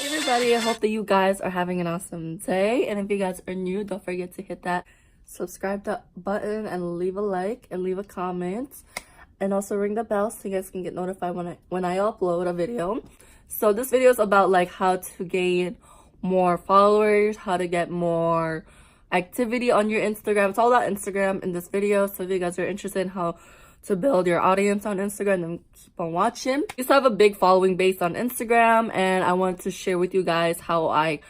Everybody, I hope that you guys are having an awesome day, and if you guys are new, don't forget to hit that subscribe button and leave a like and leave a comment, and also ring the bell so you guys can get notified when I upload a video. So this video is about like how to gain more followers, how to get more activity on your Instagram. It's all about Instagram in this video, so if you guys are interested in how to build your audience on Instagram, then keep on watching. I used to have a big following base on Instagram, and I want to share with you guys how I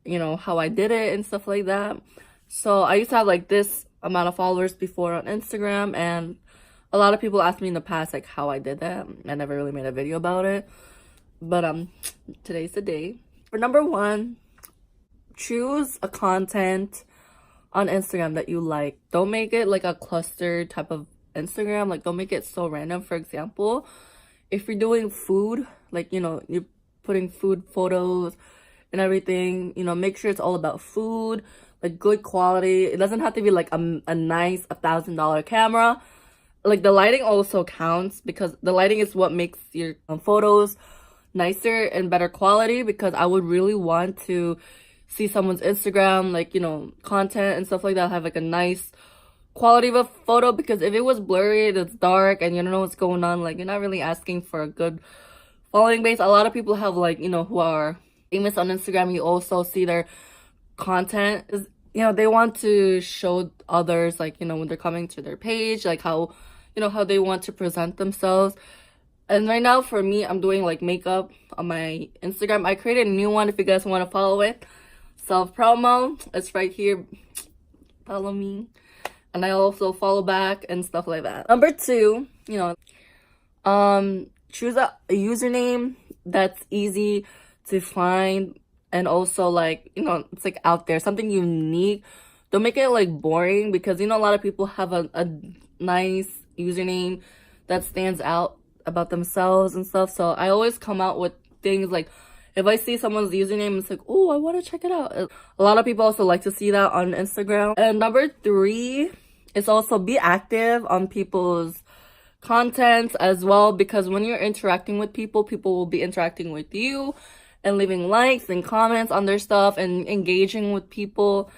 did it and stuff like that. So I used to have like this amount of followers before on Instagram, and a lot of people asked me in the past like how I did that. I never really made a video about it, but today's the day. For number one, choose a content on Instagram that you like. Don't make it like a cluster type of Instagram. Like, don't make it so random. For example, if you're doing food, like, you're putting food photos and everything, make sure it's all about food, like good quality. It doesn't have to be like a nice $1,000 camera. Like, the lighting also counts, because the lighting is what makes your photos nicer and better quality. Because I would really want to see someone's Instagram, like, content and stuff like that, have like a nice quality of a photo. Because if it was blurry, it's dark, and you don't know what's going on, like, you're not really asking for a good following base. A lot of people have, like, who are famous on Instagram, you also see their content is, they want to show others, like, when they're coming to their page, like how they want to present themselves. And right now for me, I'm doing like makeup on my Instagram. I created a new one if you guys want to follow it. Self promo, it's right here. Follow me. And I also follow back and stuff like that. Number two, choose a username that's easy to find, and also like, it's like out there, something unique. Don't make it like boring, because a lot of people have a nice username that stands out about themselves and stuff. So I always come out with things like, if I see someone's username, it's like, oh, I want to check it out. A lot of people also like to see that on Instagram. And number three is also be active on people's content as well, because when you're interacting with people, people will be interacting with you and leaving likes and comments on their stuff and engaging with people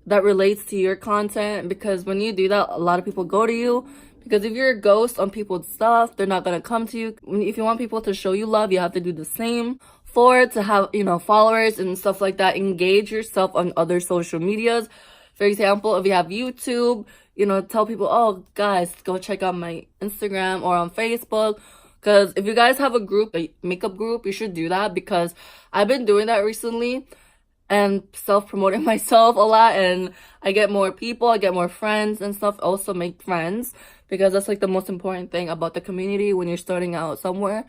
that relates to your content. Because when you do that, a lot of people go to you. Because if you're a ghost on people's stuff, they're not going to come to you. If you want people to show you love, you have to do the same. For to have, followers and stuff like that, engage yourself on other social medias. For example, if you have YouTube, tell people, oh, guys, go check out my Instagram or on Facebook. Because if you guys have a group, a makeup group, you should do that. Because I've been doing that recently and self-promoting myself a lot. And I get more people, I get more friends and stuff. Also make friends, because that's like the most important thing about the community when you're starting out somewhere.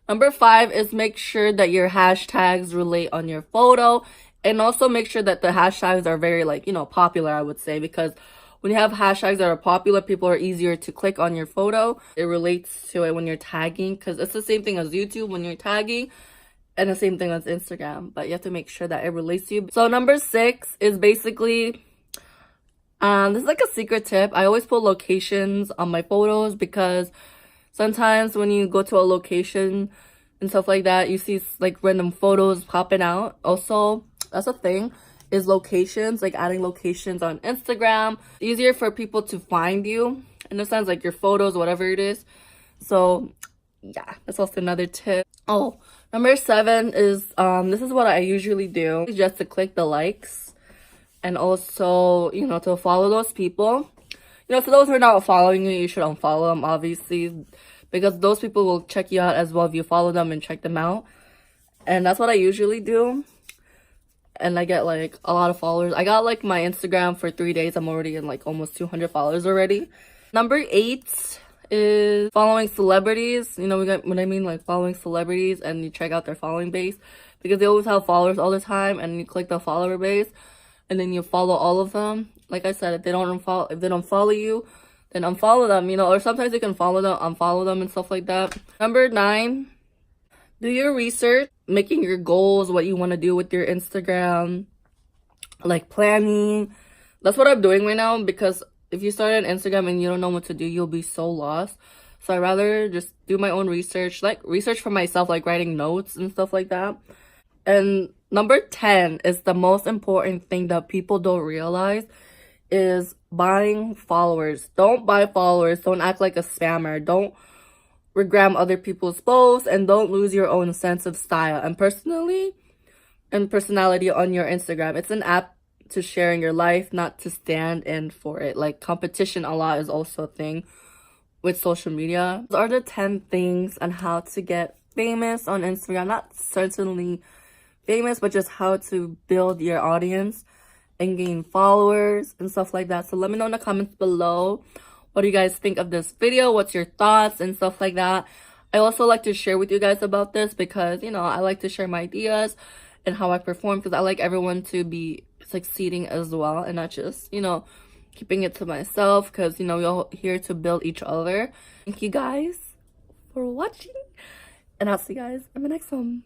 Number five is make sure that your hashtags relate on your photo. And also make sure that the hashtags are very like, popular, I would say. Because when you have hashtags that are popular, people are easier to click on your photo. It relates to it when you're tagging, because it's the same thing as YouTube when you're tagging, and the same thing as Instagram. But you have to make sure that it relates to you. So number six is basically, this is like a secret tip. I always put locations on my photos, because sometimes when you go to a location and stuff like that, you see like random photos popping out. Also, that's a thing, is locations, like adding locations on Instagram. It's easier for people to find you, in a sense, like your photos, whatever it is. So yeah, that's also another tip. Oh, number seven is, this is what I usually do, just to click the likes, and also, to follow those people. So those who are not following you, you should unfollow them, obviously, because those people will check you out as well if you follow them and check them out. And that's what I usually do. And I get like a lot of followers. I got like my Instagram for 3 days. I'm already in like almost 200 followers already. Number eight is following celebrities. What I mean, like following celebrities, and you check out their following base, because they always have followers all the time, and you click the follower base, and then you follow all of them. Like I said, if they don't follow you, then unfollow them, or sometimes you can follow them, unfollow them and stuff like that. Number nine, do your research, making your goals, what you want to do with your Instagram, like planning. That's what I'm doing right now, because if you start an Instagram and you don't know what to do, you'll be so lost. So I'd rather just do my own research, like research for myself, like writing notes and stuff like that. And number 10 is the most important thing that people don't realize is buying followers. Don't buy followers. Don't act like a spammer. Don't regram other people's posts, and don't lose your own sense of style and personality on your Instagram. It's an app to sharing your life, not to stand in for it. Like, competition a lot is also a thing with social media. Those are the 10 things on how to get famous on Instagram. Not certainly famous, but just how to build your audience and gain followers and stuff like that. So let me know in the comments below, what do you guys think of this video? What's your thoughts and stuff like that? I also like to share with you guys about this because, you know, I like to share my ideas and how I perform, because I like everyone to be succeeding as well and not just, you know, keeping it to myself, because, you know, we're here to build each other. Thank you guys for watching, and I'll see you guys in the next one.